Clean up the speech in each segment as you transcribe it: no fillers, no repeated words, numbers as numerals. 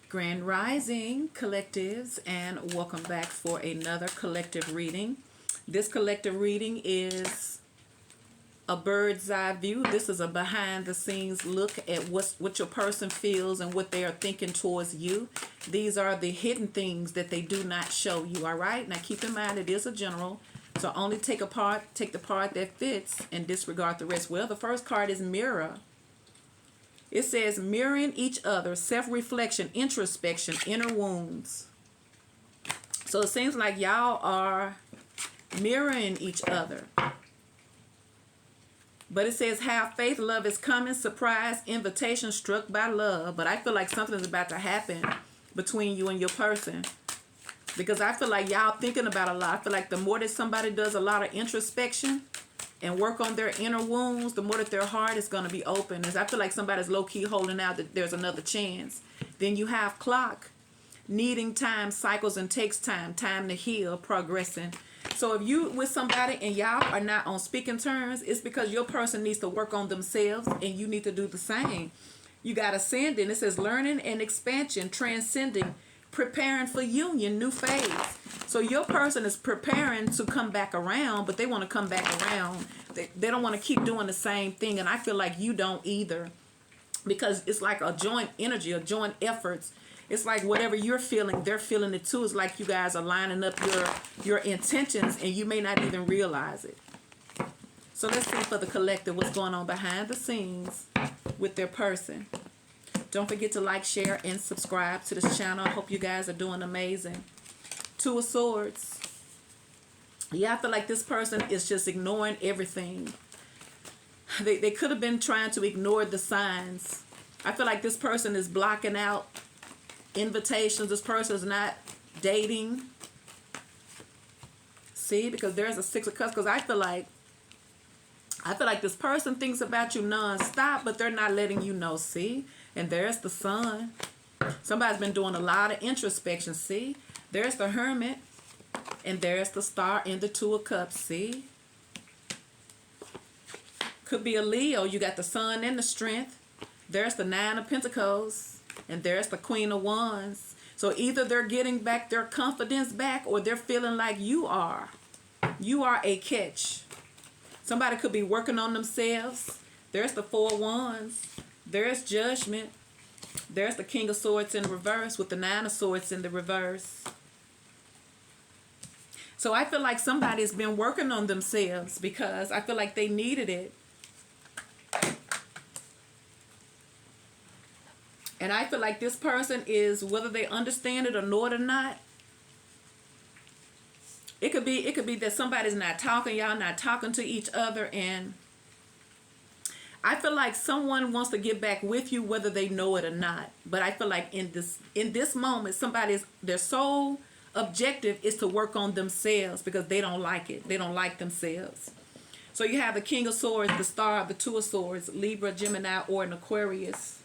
Grand Rising collectives, and welcome back for another collective reading. This collective reading is a bird's eye view. This is a behind the scenes look at what your person feels and what they are thinking towards you. These are the hidden things that they do not show you. All right, now keep in mind it is a general, so only take the part that fits and disregard the rest. Well, the first card is mirror. It says mirroring each other, self-reflection, introspection, inner wounds. So it seems like y'all are mirroring each other. But it says have faith, love is coming, surprise, invitation, struck by love. But I feel like something is about to happen between you and your person. Because I feel like y'all thinking about a lot. I feel like the more that somebody does a lot of introspection and work on their inner wounds, the more that their heart is going to be open. As I feel like somebody's low-key holding out that there's another chance. Then you have clock, needing time, cycles and takes time to heal, progressing. So if you with somebody and y'all are not on speaking terms, it's because your person needs to work on themselves and you need to do the same. You got ascending. It says learning and expansion, transcending, preparing for union, new phase. So your person is preparing to come back around, but they want to come back around. They don't want to keep doing the same thing, and I feel like you don't either, because it's like a joint energy, a joint efforts. It's like whatever you're feeling, they're feeling it too. It's like you guys are lining up your intentions, and you may not even realize it. So let's see for the collective what's going on behind the scenes with their person. Don't forget to like, share, and subscribe to this channel. I hope you guys are doing amazing. Two of Swords. Yeah, I feel like this person is just ignoring everything. They could have been trying to ignore the signs. I feel like this person is blocking out invitations. This person is not dating. See, because there's a Six of Cups. Because I feel like this person thinks about you non-stop, but they're not letting you know. See? And there's the Sun. Somebody's been doing a lot of introspection. See? There's the Hermit. And there's the Star and the Two of Cups. See? Could be a Leo. You got the Sun and the Strength. There's the Nine of Pentacles. And there's the Queen of Wands. So either they're getting back their confidence back, or they're feeling like you are. You are a catch. Somebody could be working on themselves. There's the Four of Wands. There's Judgment. There's the King of Swords in reverse with the Nine of Swords in the reverse. So I feel like somebody's been working on themselves because I feel like they needed it. And I feel like this person is, whether they understand it or know it or not, it could be that somebody's not talking, y'all not talking to each other, and I feel like someone wants to get back with you whether they know it or not. But I feel like in this moment, their sole objective is to work on themselves because they don't like it. They don't like themselves. So you have the King of Swords, the Star, the Two of Swords, Libra, Gemini, or an Aquarius.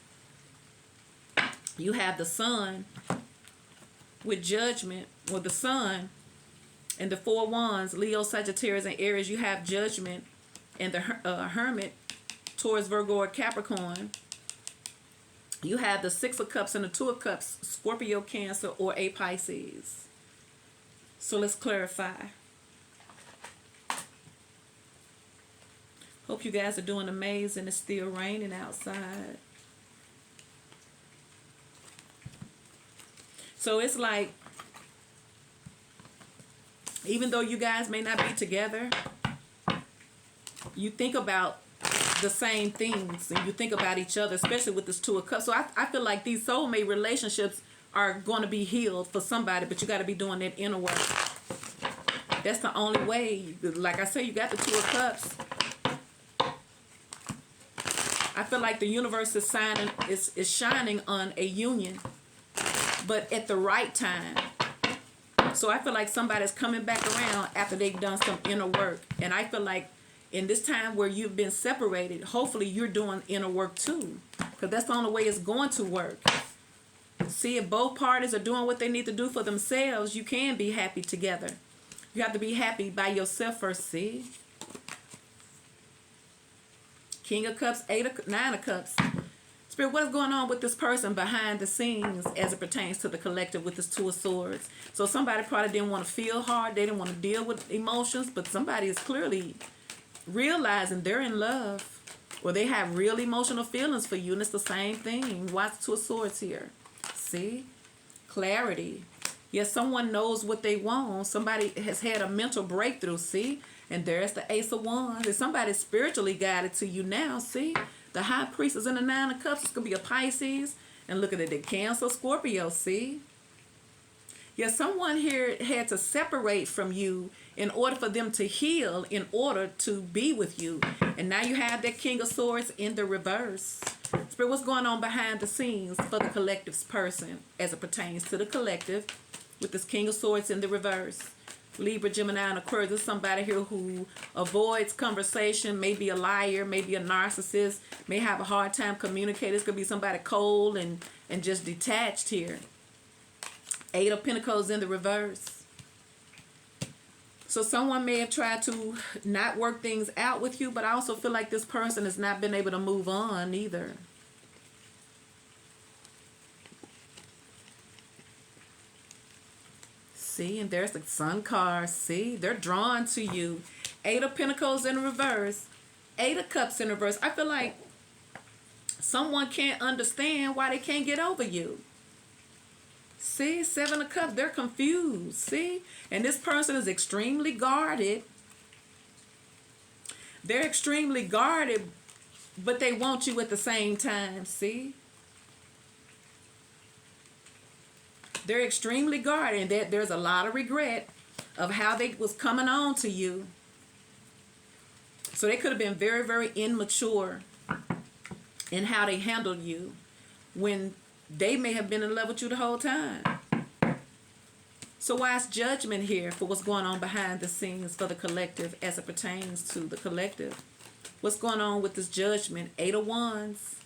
You have the Sun with Judgment, or the Sun, and the Four of Wands, Leo, Sagittarius, and Aries. You have Judgment and the Hermit, Taurus, Virgo, or Capricorn. You have the Six of Cups and the Two of Cups, Scorpio, Cancer, or a Pisces. So let's clarify. Hope you guys are doing amazing. It's still raining outside. So it's like, even though you guys may not be together, you think about the same things and you think about each other, especially with this Two of Cups. So I feel like these soulmate relationships are going to be healed for somebody, but you got to be doing that inner work. That's the only way. Like I said, you got the Two of Cups. I feel like the universe is shining on a union, but at the right time. So I feel like somebody's coming back around after they've done some inner work. And I feel like in this time where you've been separated, hopefully you're doing inner work too. Because that's the only way it's going to work. See, if both parties are doing what they need to do for themselves, you can be happy together. You have to be happy by yourself first, see? King of Cups, Nine of Cups. Spirit, what is going on with this person behind the scenes as it pertains to the collective with this Two of Swords? So somebody probably didn't want to feel hard. They didn't want to deal with emotions, but somebody is clearly realizing they're in love, or they have real emotional feelings for you, and it's the same thing. Watch Two of Swords here. See? Clarity. Yes, someone knows what they want. Somebody has had a mental breakthrough, see? And there's the Ace of Wands. And somebody's spiritually guided to you now, see? The High Priestess in the Nine of Cups. It's going to be a Pisces. And look at it, the Cancer, Scorpio, see? Yes, someone here had to separate from you in order for them to heal, in order to be with you. And now you have that King of Swords in the reverse. Spirit, what's going on behind the scenes for the collective's person as it pertains to the collective with this King of Swords in the reverse? Libra, Gemini, and Aquarius. There's somebody here who avoids conversation, maybe a liar, maybe a narcissist, may have a hard time communicating. This could be somebody cold and just detached here. Eight of Pentacles in the reverse. So someone may have tried to not work things out with you, but I also feel like this person has not been able to move on either. See, and there's the Sun card. See, they're drawn to you. Eight of Pentacles in reverse. Eight of Cups in reverse. I feel like someone can't understand why they can't get over you. See, Seven of Cups, they're confused. See, and this person is extremely guarded. They're extremely guarded, but they want you at the same time. See, they're extremely guarded, and that there's a lot of regret of how they was coming on to you. So they could have been very, very immature in how they handled you when they may have been in love with you the whole time. So why is judgment here for what's going on behind the scenes for the collective as it pertains to the collective? What's going on with this judgment? Eight of Wands.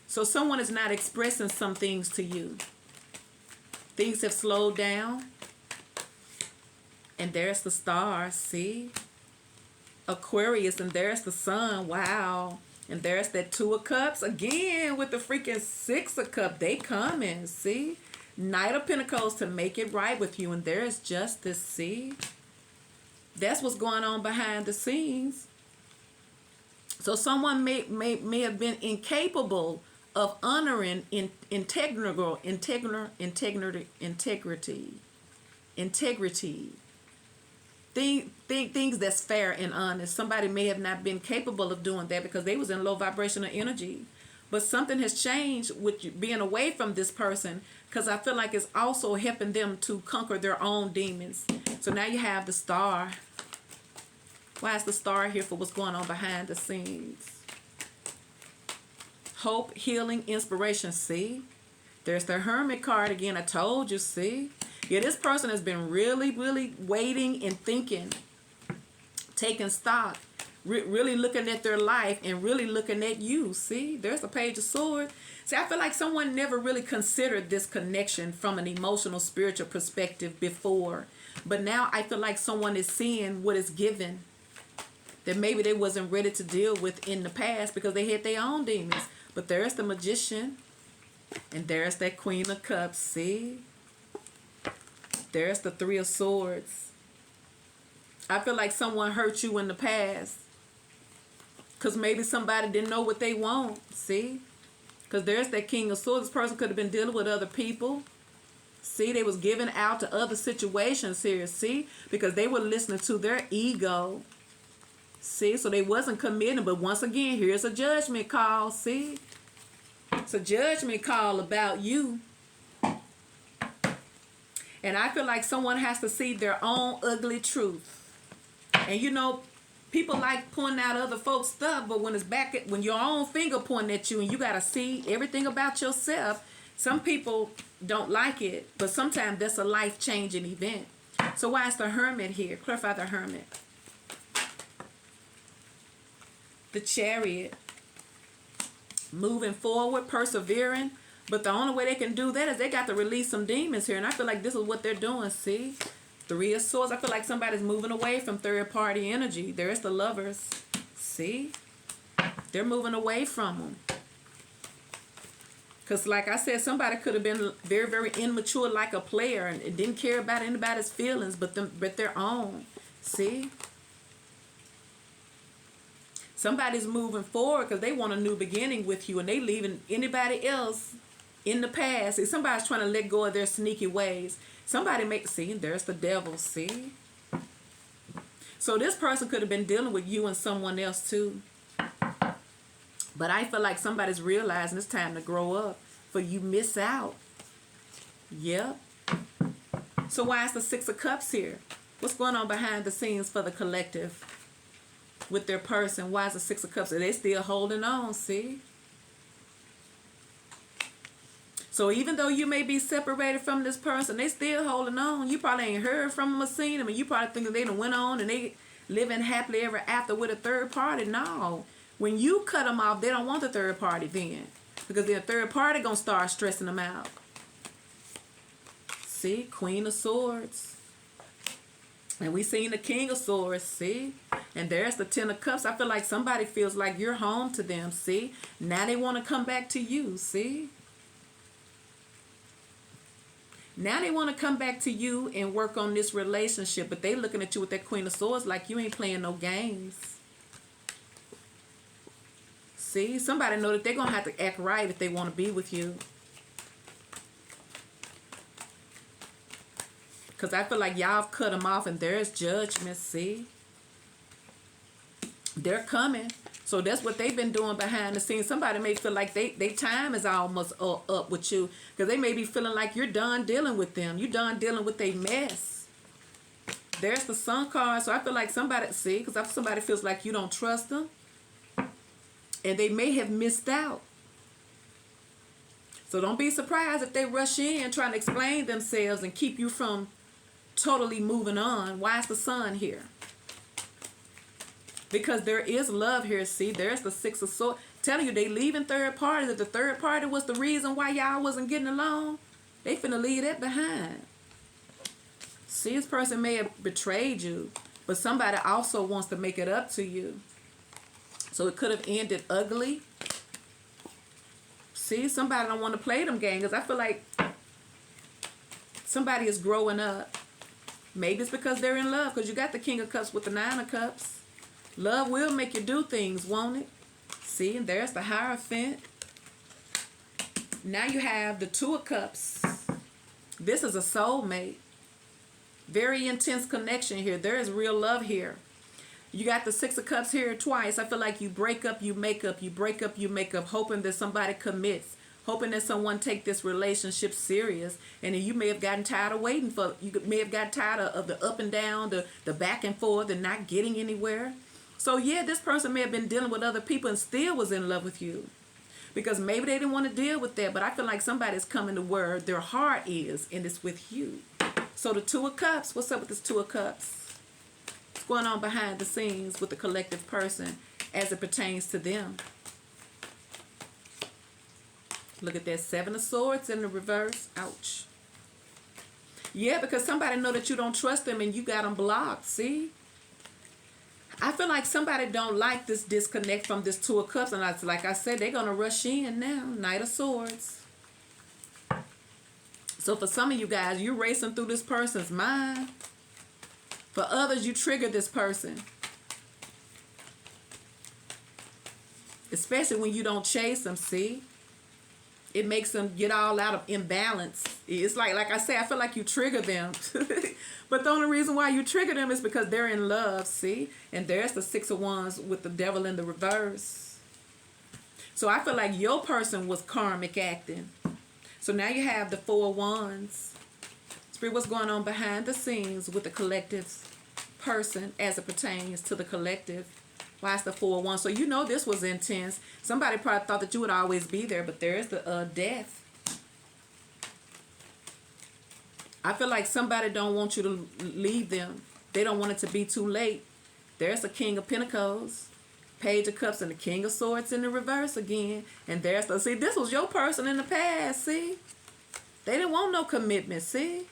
So someone is not expressing some things to you. Things have slowed down. And there's the Star, see? Aquarius, and there's the Sun, wow. And there's that Two of Cups, again, with the freaking Six of Cups. They coming, see? Knight of Pentacles to make it right with you. And there's Justice, see? That's what's going on behind the scenes. So someone may have been incapable of honoring integrity. Things that's fair and honest. Somebody may have not been capable of doing that because they was in low vibrational energy. But something has changed with you being away from this person, because I feel like it's also helping them to conquer their own demons. So now you have the Star. Why is the Star here for what's going on behind the scenes? Hope, healing, inspiration, see? There's the Hermit card again. I told you, see? Yeah, this person has been really, really waiting and thinking, taking stock, really looking at their life and really looking at you. See, there's the Page of Swords. See, I feel like someone never really considered this connection from an emotional, spiritual perspective before. But now I feel like someone is seeing what is given that maybe they wasn't ready to deal with in the past because they had their own demons. But there's the Magician. And there's that Queen of Cups. See? There's the Three of Swords. I feel like someone hurt you in the past because maybe somebody didn't know what they want. See? Because there's that King of Swords. This person could have been dealing with other people. See? They was giving out to other situations here. See? Because they were listening to their ego. See? So they wasn't committing. But once again, here's a judgment call. See? It's a judgment call about you. And I feel like someone has to see their own ugly truth. And you know, people like pointing out other folks' stuff, but when it's back at, when your own finger pointing at you and you got to see everything about yourself, some people don't like it, but sometimes that's a life-changing event. So why is the Hermit here? Clarify the Hermit. The Chariot. Moving forward, persevering. But the only way they can do that is they got to release some demons here. And I feel like this is what they're doing, see? Three of Swords. I feel like somebody's moving away from third-party energy. There's the Lovers. See? They're moving away from them. Because like I said, somebody could have been very, very immature like a player and didn't care about anybody's feelings but their own. See? Somebody's moving forward because they want a new beginning with you and they leaving anybody else in the past. See, somebody's trying to let go of their sneaky ways. See, there's the devil, see? So this person could have been dealing with you and someone else too. But I feel like somebody's realizing it's time to grow up, for you miss out. Yep. So why is the Six of Cups here? What's going on behind the scenes for the collective with their person? Why is the Six of Cups? Are they still holding on, see? So even though you may be separated from this person, they still holding on. You probably ain't heard from them or seen them, and you probably think that they done went on and they living happily ever after with a third party. No. When you cut them off, they don't want the third party then. Because the third party going to start stressing them out. See? Queen of Swords. And we seen the King of Swords. See? And there's the Ten of Cups. I feel like somebody feels like you're home to them. See? Now they want to come back to you. See? Now they want to come back to you and work on this relationship. But they looking at you with that Queen of Swords like you ain't playing no games. See, somebody know that they're going to have to act right if they want to be with you. Because I feel like y'all have cut them off and there's judgment, see? They're coming. So that's what they've been doing behind the scenes. Somebody may feel like they time is almost up with you. Because they may be feeling like you're done dealing with them. You're done dealing with their mess. There's the Sun card. So I feel like somebody, see, because somebody feels like you don't trust them. And they may have missed out. So don't be surprised if they rush in trying to explain themselves and keep you from totally moving on. Why is the Sun here? Because there is love here. See, there's the Six of Swords. Telling you they leaving third parties. If the third party was the reason why y'all wasn't getting along, they finna leave that behind. See, this person may have betrayed you, but somebody also wants to make it up to you. So it could have ended ugly. See, somebody don't want to play them games. Because I feel like somebody is growing up. Maybe it's because they're in love. Because you got the King of Cups with the Nine of Cups. Love will make you do things, won't it? See, and there's the Hierophant. Now you have the Two of Cups. This is a soulmate. Very intense connection here. There is real love here. You got the Six of Cups here twice. I feel like you break up, you make up, you break up, you make up, hoping that somebody commits, hoping that someone take this relationship serious. And then you may have gotten tired of waiting for, you may have gotten tired of the up and down, the back and forth, and not getting anywhere. So yeah, this person may have been dealing with other people and still was in love with you. Because maybe they didn't want to deal with that, but I feel like somebody's coming to where their heart is, and it's with you. So the Two of Cups, what's up with this Two of Cups? What's going on behind the scenes with the collective person as it pertains to them? Look at that Seven of Swords in the reverse. Ouch. Yeah, because somebody know that you don't trust them and you got them blocked. See? I feel like somebody don't like this disconnect from this Two of Cups. And like I said, they're going to rush in now. Knight of Swords. So for some of you guys, you're racing through this person's mind. For others, you trigger this person. Especially when you don't chase them, see? It makes them get all out of imbalance. It's like I say, I feel like you trigger them. But the only reason why you trigger them is because they're in love, see? And there's the Six of Wands with the Devil in the reverse. So I feel like your person was karmic acting. So now you have the Four of Wands. Spirit, what's going on behind the scenes with the collective person as it pertains to the collective? Why is the Four of Wands? So you know this was intense. Somebody probably thought that you would always be there, but there's the Death. I feel like somebody don't want you to leave them. They don't want it to be too late. There's the King of Pentacles, Page of Cups, and the King of Swords in the reverse again. And there's the, see, this was your person in the past, see? They didn't want no commitment, see?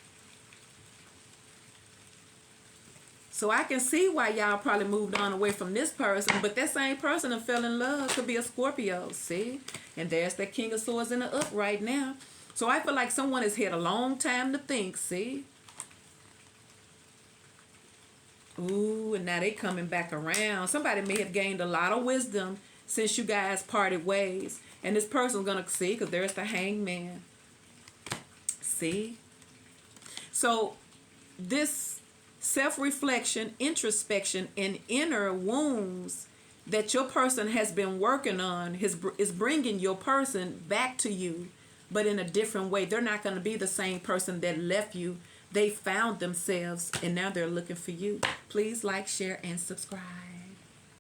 So I can see why y'all probably moved on away from this person, but that same person that fell in love could be a Scorpio, see? And there's that King of Swords in the up right now. So I feel like someone has had a long time to think, see? Ooh, and now they coming back around. Somebody may have gained a lot of wisdom since you guys parted ways. And this person's going to see, because there's the Hangman. See? So this self-reflection, introspection, and inner wounds that your person has been working on is bringing your person back to you, but in a different way. They're not going to be the same person that left you. They found themselves, and now they're looking for you. Please like, share, and subscribe.